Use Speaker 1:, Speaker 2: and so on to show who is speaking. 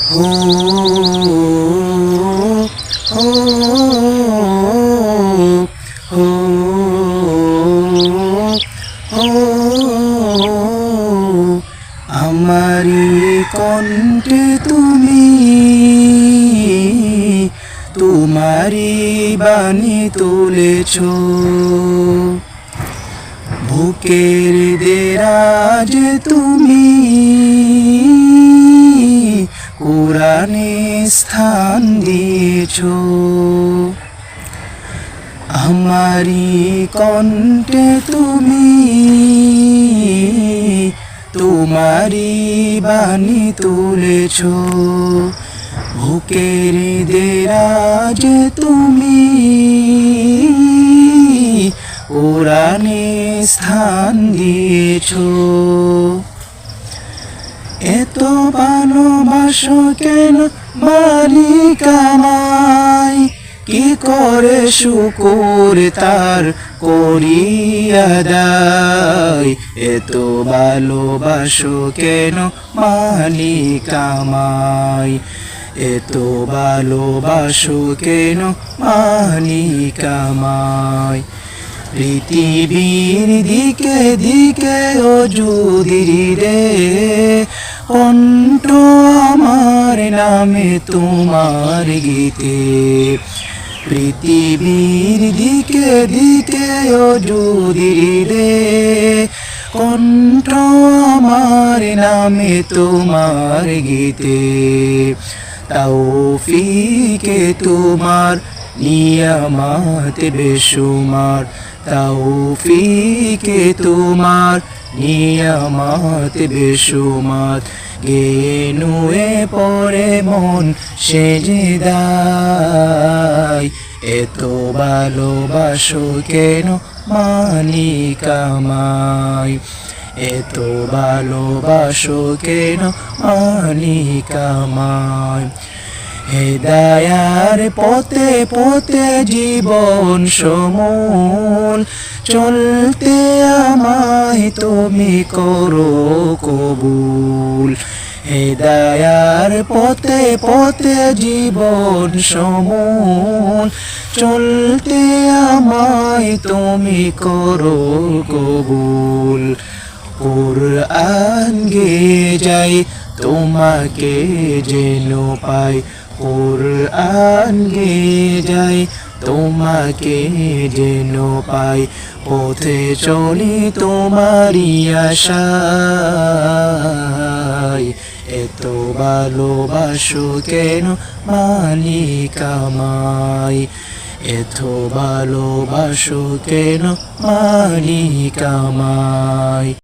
Speaker 1: হো হো হো হো আমারি কণ্ঠে তুমি তোমারি বাণী তুলেছ বুকের দেরাজ তুমি কোরআনে স্থান দিয়েছ আমারি কণ্ঠে তুমি তোমারি বাণী তুলেছ বুকের দেরাজ তুমি কোরআনে স্থান দিয়েছ এত ভালোবাসো কেন মালিক আমায় কি করে শুকর তার করিয়া দায় এত ভালোবাসো কেন মালিক আমায় এত ভালোবাসো কেন মালিক আমায় পৃথিবীর দিকে দিকে ও যুদির রে কণ্ঠ আমার নামে তোমার গীতে পৃথিবীর দিকে দিকে ও যুদির রে কণ্ঠ আমার নামে তোমার গীতে তৌফিকে তোমার নিয়ামত বেশুমার তৌফিকে তোমার নিয়ামত বেশুমার গেনুয়ে পড়ে মন সেজদায় এত ভালোবাসো কেন মালিক আমায় এত ভালোবাসো কেন মালিক আমায় হেদায়ার পথে পথে জীবন সমূল চলতে আমায় তুমি করো কবুল হেদায়ার পথে পথে জীবন সমূল চলতে আমায় তুমি করো কবুল কুরআন গে যাই তোমাকে যেন পাই কুরআন গে যাই তোমাকে যেন পাই পথে চলি তোমারি আশায় এত ভালোবাসো কেন মালিক আমায় এত ভালোবাসো কেন মালিক আমায়।